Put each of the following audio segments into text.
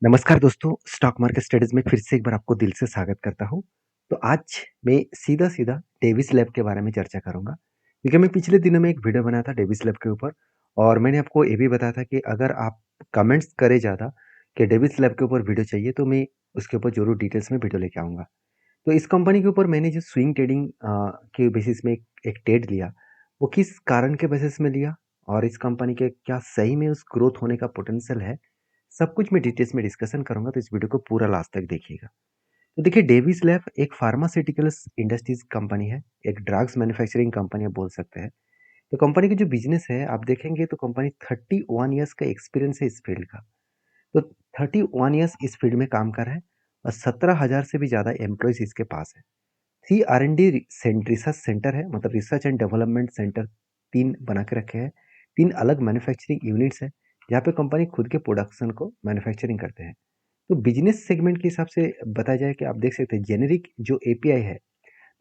नमस्कार दोस्तों, stock market studies में फिर से एक बार आपको दिल से स्वागत करता हूँ। तो आज मैं सीधा-सीधा डेविस लैब के बारे में चर्चा करूँगा, क्योंकि मैं पिछले दिनों में एक वीडियो बनाया था डेविस लैब के ऊपर और मैंने आपको ये भी बताया था कि अगर आप कमेंट्स करें ज़्यादा कि डेविस लैब के ऊपर वीडियो चाहिए, तो मैं उसके ऊपर ज़रूर डिटेल्स में वीडियो लेके आऊँगा। तो इस कंपनी के ऊपर मैंने जो स्विंग ट्रेडिंग के बेसिस में एक ट्रेड लिया, वो किस कारण के बेसिस में लिया और इस कंपनी के क्या सही में उस ग्रोथ होने का पोटेंशियल है, सब कुछ मैं डिटेल्स में डिस्कशन करूँगा, तो इस वीडियो को पूरा लास्ट तक देखिएगा। तो देखिए डेविस लैब एक फार्मास्यूटिकल्स इंडस्ट्रीज कंपनी है, एक ड्रग्स मैन्युफैक्चरिंग कंपनी आप बोल सकते हैं। तो कंपनी की जो बिज़नेस है आप देखेंगे तो कंपनी 31 इयर्स का एक्सपीरियंस है इस फील्ड का। तो 31 इयर्स इस फील्ड में काम कर रहा है और 17,000 से भी ज़्यादा एम्प्लॉइज़ इसके पास है। 3 आर-एन-डी रिसर्च सेंटर है, मतलब रिसर्च एंड डेवलपमेंट सेंटर 3 बना के रखे हैं। 3 अलग मैन्युफैक्चरिंग यूनिट्स हैं, जहाँ पे कंपनी खुद के प्रोडक्शन को मैन्युफैक्चरिंग करते हैं। तो बिज़नेस सेगमेंट के हिसाब से बताया जाए कि आप देख सकते हैं जेनेरिक जो एपीआई है,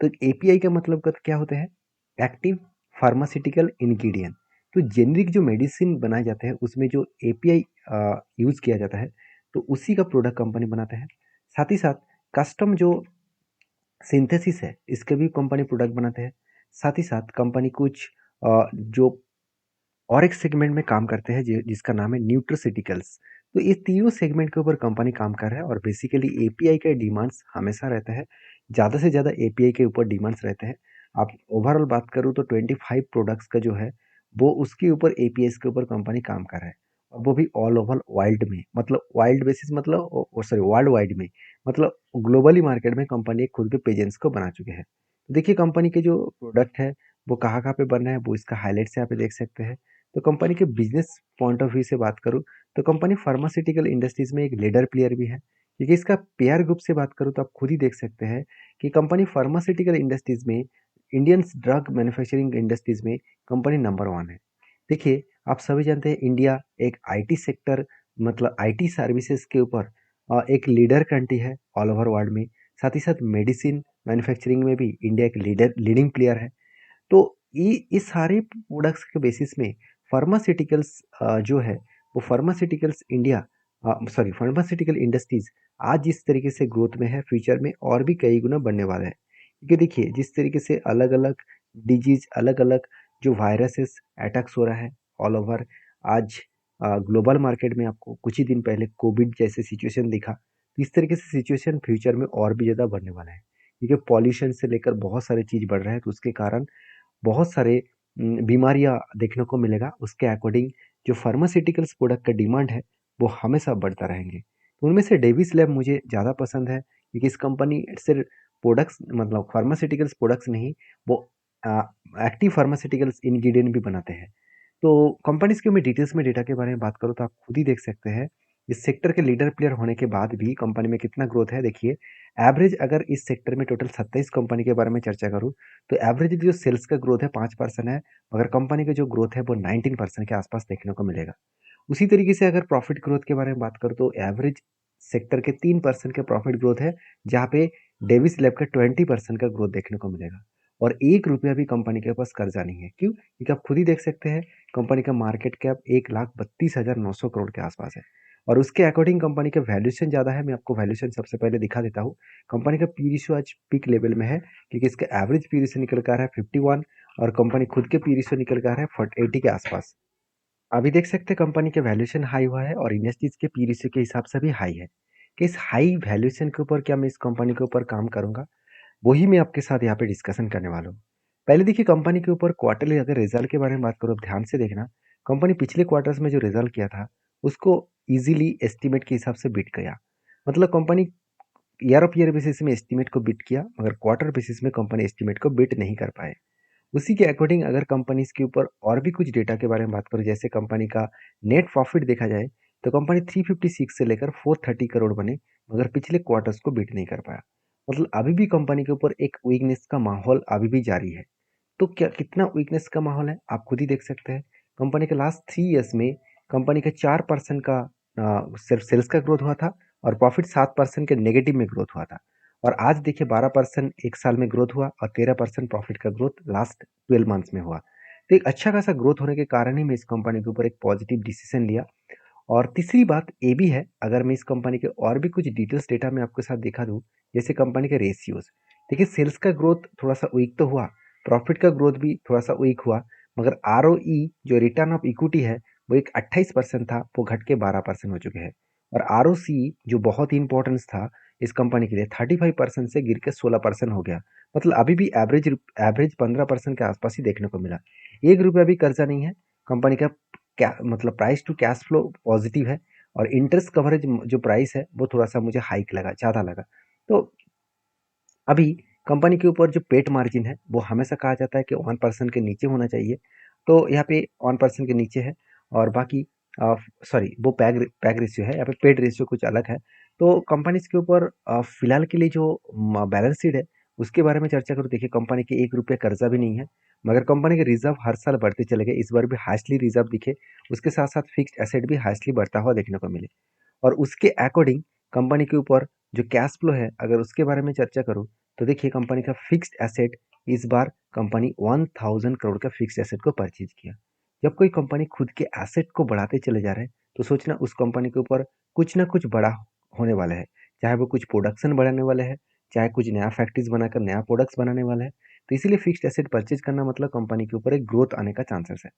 तो एपीआई का मतलब का क्या होता है? Active pharmaceutical ingredient. तो जेनेरिक जो मेडिसिन बनाए जाते हैं उसमें जो एपीआई यूज़ किया जाता है, तो उसी का प्रोडक्ट कंपनी बनाता है। साथ ही साथ कस्टम जो सिंथेसिस है, इसके भी कंपनी प्रोडक्ट बनाते हैं। साथ ही साथ कंपनी कुछ जो और एक सेगमेंट में काम करते हैं जिसका नाम है न्यूट्रास्यूटिकल्स। तो ये तीनों सेगमेंट के ऊपर कंपनी काम कर रहा है और बेसिकली एपीआई का डिमांड्स हमेशा रहता है। ज़्यादा से ज़्यादा एपीआई के ऊपर डिमांड्स रहते हैं। आप ओवरऑल बात करूँ तो 25 प्रोडक्ट्स का जो है, वो उसके ऊपर एपीआईज़ के ऊपर कंपनी काम कर रहा है। और वो भी ऑल ओवर वर्ल्ड में, मतलब वर्ल्ड बेसिस, मतलब सॉरी वर्ल्ड वाइड में, मतलब ग्लोबली मार्केट में कंपनी एक खुद के प्रेजेंस को बना चुके हैं। देखिए कंपनी के जो प्रोडक्ट है, वो कहाँ-कहाँ पे बन रहे हैं, वो इसका हाइलाइट्स यहाँ पे देख सकते हैं। तो कंपनी के बिजनेस पॉइंट ऑफ व्यू से बात करूँ, तो कंपनी फार्मास्यूटिकल इंडस्ट्रीज में एक लीडर प्लेयर भी है, क्योंकि इसका पेयर ग्रुप से बात करूँ तो आप खुद ही देख सकते हैं कि कंपनी फार्मास्यूटिकल इंडस्ट्रीज में, इंडियन ड्रग मैन्युफैक्चरिंग इंडस्ट्रीज में कंपनी नंबर 1 है। देखिए, आप सभी जानते हैं इंडिया एक आईटी सेक्टर, मतलब आईटी सर्विसेज के ऊपर एक लीडर कंट्री है ऑल ओवर वर्ल्ड में। साथ ही साथ मेडिसिन मैन्युफैक्चरिंग में भी इंडिया एक लीडिंग प्लेयर है। तो ये इस सारे प्रोडक्ट्स के बेसिस में फार्मास्यूटिकल्स जो है, वो pharmaceuticals India, sorry pharmaceutical industries आज जिस तरीके से ग्रोथ में है, फ्यूचर में और भी कई गुना बढ़ने वाला है। क्योंकि देखिए जिस तरीके से अलग अलग डिजीज, अलग अलग जो वायरसेस अटैक्स हो रहा है ऑल ओवर, आज ग्लोबल मार्केट में आपको कुछ ही दिन पहले कोविड जैसे सिचुएशन दिखा, तो इस तरीके से सिचुएशन फ्यूचर में और भी ज़्यादा बढ़ने वाला है, क्योंकि पॉल्यूशन से लेकर बहुत सारी चीज़ बढ़ रहा है, तो उसके कारण बहुत सारे बीमारियाँ देखने को मिलेगा। उसके अकॉर्डिंग जो फार्मास्यूटिकल्स प्रोडक्ट का डिमांड है, वो हमेशा बढ़ता रहेंगे। तो उनमें से डेविस लैब मुझे ज़्यादा पसंद है, क्योंकि इस कंपनी सिर्फ प्रोडक्ट्स, मतलब फार्मास्यूटिकल्स प्रोडक्ट्स नहीं, वो अ, एक्टिव फार्मास्यूटिकल्स इंग्रीडिएंट भी बनाते हैं। तो कंपनीज़ के मैं डिटेल्स में डेटा के बारे में बात करूँ तो आप खुद ही देख सकते हैं, इस सेक्टर के लीडर प्लेयर होने के बाद भी कंपनी में कितना ग्रोथ है। देखिए, एवरेज अगर इस सेक्टर में टोटल 27 कंपनी के बारे में चर्चा करूँ, तो एवरेज जो सेल्स का ग्रोथ है 5% है, मगर कंपनी का जो ग्रोथ है वो 19% के आसपास देखने को मिलेगा। उसी तरीके से अगर प्रॉफिट ग्रोथ के बारे में बात करूँ, तो एवरेज सेक्टर के 3% का प्रॉफिट ग्रोथ है, जहाँ पे डेविस लैब का 20% का ग्रोथ देखने को मिलेगा। और ₹1 भी कंपनी के पास कर्जा नहीं है। क्यों? क्योंकि आप खुद ही देख सकते हैं, कंपनी का मार्केट कैप 1,32,900 करोड़ के आसपास है। और उसके अकॉर्डिंग कंपनी का वैल्यूएशन ज़्यादा है। मैं आपको वैल्यूएशन सबसे पहले दिखा देता हूँ। कंपनी का पी रेशियो आज पीक लेवल में है, क्योंकि इसका एवरेज पी रेशियो निकल कर आ रहा है 51 और कंपनी खुद के पी रेशियो निकल कर आ रहा है 80 के आसपास। अभी देख सकते हैं कंपनी का वैल्यूएशन हाई हुआ है और इंडस्ट्रीज के पी रेशियो के हिसाब से भी हाई है। कि इस हाई वैल्यूएशन के ऊपर क्या मैं इस कंपनी के ऊपर काम करूंगा, वही मैं आपके साथ यहाँ पे डिस्कशन करने वाला हूँ। पहले देखिए कंपनी के ऊपर क्वार्टरली अगर रिजल्ट के बारे में बात करूँ, आप ध्यान से देखना, कंपनी पिछले क्वार्टर्स में जो रिजल्ट किया था, उसको इजीली एस्टीमेट के हिसाब से बीट गया। मतलब company year of year basis में एस्टीमेट को बीट किया, मगर क्वार्टर बेसिस में कंपनी एस्टीमेट को बीट नहीं कर पाए। उसी के अकॉर्डिंग अगर कंपनीज के ऊपर और भी कुछ डेटा के बारे में बात करूँ, जैसे कंपनी का नेट प्रॉफिट देखा जाए, तो कंपनी 356 से लेकर 430 करोड़ बने, मगर पिछले क्वार्टर्स को बीट नहीं कर पाया। मतलब अभी भी कंपनी के ऊपर एक वीकनेस का माहौल अभी भी जारी है। तो क्या कितना वीकनेस का माहौल है आप खुद ही देख सकते हैं। कंपनी के लास्ट 3 ईयर्स में कंपनी का 4% का सिर्फ सेल्स का ग्रोथ हुआ था और प्रॉफिट 7% के नेगेटिव में ग्रोथ हुआ था। और आज देखिए 12% एक साल में ग्रोथ हुआ और 13% प्रॉफिट का ग्रोथ लास्ट 12 मंथ्स में हुआ। तो एक अच्छा खासा ग्रोथ होने के कारण ही मैं इस कंपनी के ऊपर एक पॉजिटिव डिसीजन लिया और तीसरी बात ये भी है, अगर मैं इस कंपनी के और भी कुछ डिटेल्स डेटा मैं आपके साथ दिखा दूँ, जैसे कंपनी के रेशियोज़। देखिए सेल्स का ग्रोथ थोड़ा-सा वीक तो हुआ, प्रॉफिट का ग्रोथ भी थोड़ा-सा वीक हुआ, मगर आरओई जो रिटर्न ऑफ इक्विटी है, वो एक 28% था, वो घट के 12% हो चुके हैं। और आरओसी जो बहुत ही इम्पोर्टेंस था इस कंपनी के लिए 35% से गिर के 16% हो गया। मतलब अभी भी एवरेज 15% के आसपास ही देखने को मिला। ₹1 भी कर्जा नहीं है, कंपनी का क्या मतलब price to cash flow positive है, और इंटरेस्ट कवरेज जो प्राइस है वो थोड़ा-सा मुझे हाइक लगा, ज़्यादा लगा। तो अभी कंपनी के ऊपर जो पेट मार्जिन है वो हमेशा कहा जाता है कि 1% के नीचे होना चाहिए, तो यहाँ पे 1% के नीचे है। और बाकी सॉरी वो पैग रेशियो है, यहाँ पे पेड रेशियो कुछ अलग है। तो कंपनीज के ऊपर फिलहाल के लिए जो बैलेंस शीट है उसके बारे में चर्चा करूँ, देखिए कंपनी के ₹1 कर्जा भी नहीं है, मगर कंपनी के रिजर्व हर साल बढ़ते चले गए, इस बार भी हाईएस्टली रिजर्व दिखे, उसके साथ साथ फिक्स्ड एसेट भी हाईएस्टली बढ़ता हुआ देखने को मिले। और उसके अकॉर्डिंग कंपनी के ऊपर जो कैश फ्लो है, अगर उसके बारे में चर्चा करूँ, तो देखिए कंपनी का फिक्स्ड एसेट इस बार कंपनी 1000 करोड़ का फिक्स्ड एसेट को परचेज किया। जब कोई कंपनी खुद के एसेट को बढ़ाते चले जा रहे हैं, तो सोचना उस कंपनी के ऊपर कुछ ना कुछ बड़ा होने वाला है। चाहे वो कुछ प्रोडक्शन बढ़ाने वाले हैं, चाहे कुछ नया फैक्ट्रीज बनाकर नया प्रोडक्ट्स बनाने वाला है। तो इसीलिए फिक्स्ड एसेट परचेज करना मतलब कंपनी के ऊपर एक ग्रोथ आने का चांसेस है।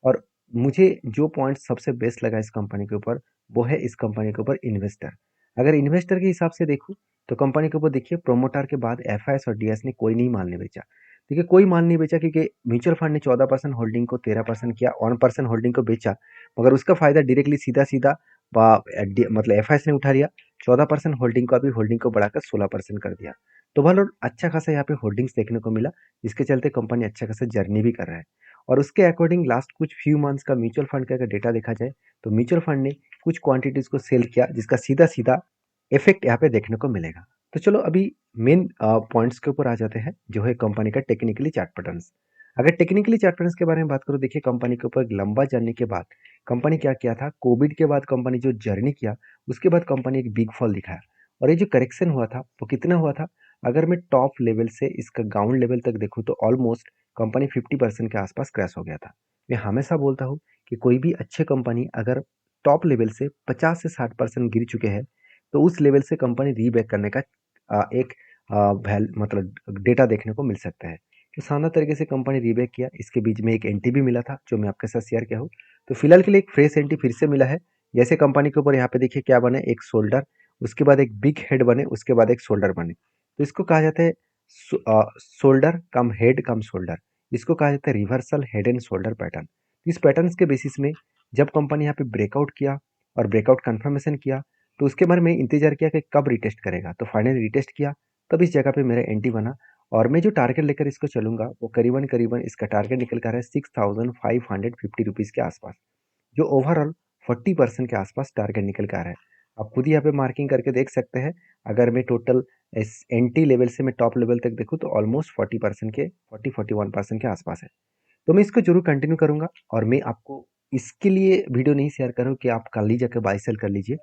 और मुझे जो पॉइंट सबसे बेस्ट लगा इस कंपनी के ऊपर, वो है इस कंपनी के ऊपर इन्वेस्टर। अगर इन्वेस्टर के हिसाब से देखूँ, तो कंपनी के ऊपर देखिए प्रोमोटर के बाद एफआईएस और डीएस ने कोई नहीं माल नहीं बेचा। देखिए कोई माल नहीं बेचा क्योंकि म्यूचुअल फंड ने 14% होल्डिंग को 13% किया, 1% होल्डिंग को बेचा, मगर उसका फायदा डायरेक्टली सीधा-सीधा मतलब एफआईएस ने उठा लिया। 14% होल्डिंग को अभी होल्डिंग को बढ़ाकर 16% कर दिया। तो ओवरऑल अच्छा खासा यहाँ पे होल्डिंग्स देखने को मिला, जिसके चलते कंपनी अच्छा खासा जर्नी भी कर रहा है। और उसके अकॉर्डिंग लास्ट कुछ फ्यू मंथ्स का म्यूचुअल फंड का अगर डेटा देखा जाए, तो म्यूचुअल फंड ने कुछ क्वांटिटीज को सेल किया, जिसका सीधा सीधा इफेक्ट यहाँ पे देखने को मिलेगा। तो चलो अभी मेन पॉइंट्स के ऊपर आ जाते हैं, जो है कंपनी का टेक्निकली चार्ट पैटर्न्स। अगर टेक्निकली चार्ट पैटर्न्स के बारे में बात करूँ, देखिए कंपनी के ऊपर एक लंबा जर्नी के बाद कंपनी क्या किया था, कोविड के बाद कंपनी जो जर्नी किया, उसके बाद कंपनी एक बिग फॉल दिखाया। और ये जो करेक्शन हुआ था वो कितना हुआ था, अगर मैं टॉप लेवल से इसका ग्राउंड लेवल तक देखूँ, तो ऑलमोस्ट कंपनी 50% के आसपास क्रैश हो गया था। मैं हमेशा बोलता हूँ कि कोई भी अच्छे कंपनी अगर टॉप लेवल से 50 से 60% गिर चुके हैं, तो उस लेवल से कंपनी रीबैक करने का एक मतलब डेटा देखने को मिल सकता है। तो शानदार तरीके से कंपनी रीबैक किया, इसके बीच में एक एंटी भी मिला था जो मैं आपके साथ शेयर किया हूँ। तो फिलहाल के लिए एक फ्रेश एंटी फिर से मिला है। जैसे कंपनी के ऊपर यहाँ पे देखिए क्या बने, एक शोल्डर, उसके बाद एक बिग हेड बने, उसके बाद एक शोल्डर बने। तो इसको कहा जाता है शोल्डर कम हेड कम शोल्डर। इसको कहा जाता है reversal head and shoulder pattern. इस पैटर्न्स के बेसिस में जब कंपनी यहाँ पे ब्रेकआउट किया और ब्रेकआउट कंफर्मेशन किया, तो उसके बाद में इंतजार किया कि कब रिटेस्ट करेगा, तो फाइनली रिटेस्ट किया, तब इस जगह पे मेरा एंटी बना। और मैं जो टारगेट लेकर इसको चलूंगा, वो करीबन करीबन इसका टारगेट निकल कर है 6550 के आसपास, जो ओवरऑल 40% के आसपास टारगेट निकल कर आ रहा है। आप खुद ही यहाँ पे मार्किंग करके देख सकते हैं। अगर मैं टोटल इस एंटी लेवल से मैं टॉप लेवल तक देखूँ, तो ऑलमोस्ट 40% के 40-41% के आसपास है। तो मैं इसको जरूर कंटिन्यू करूंगा, और मैं आपको इसके लिए वीडियो नहीं शेयर करूँ कि आप कल ही जाकर बाई सेल कर लीजिए।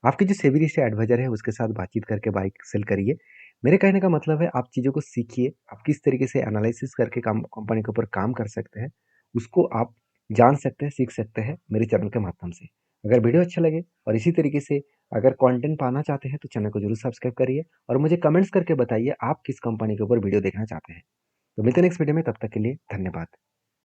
आपके जो सेबी रजिस्टर्ड एडवाइजर है उसके साथ बातचीत करके बाई सेल करिए। मेरे कहने का मतलब है आप चीज़ों को सीखिए, आप किस तरीके से एनालिसिस करके काम कंपनी के ऊपर काम कर सकते हैं, उसको आप जान सकते हैं, सीख सकते हैं मेरे चैनल के माध्यम से। अगर वीडियो अच्छा लगे और इसी तरीके से अगर कंटेंट पाना चाहते हैं, तो चैनल को जरूर सब्सक्राइब करिए, और मुझे कमेंट्स करके बताइए आप किस कंपनी के ऊपर वीडियो देखना चाहते हैं। तो मिलते हैं नेक्स्ट वीडियो में, तब तक के लिए धन्यवाद।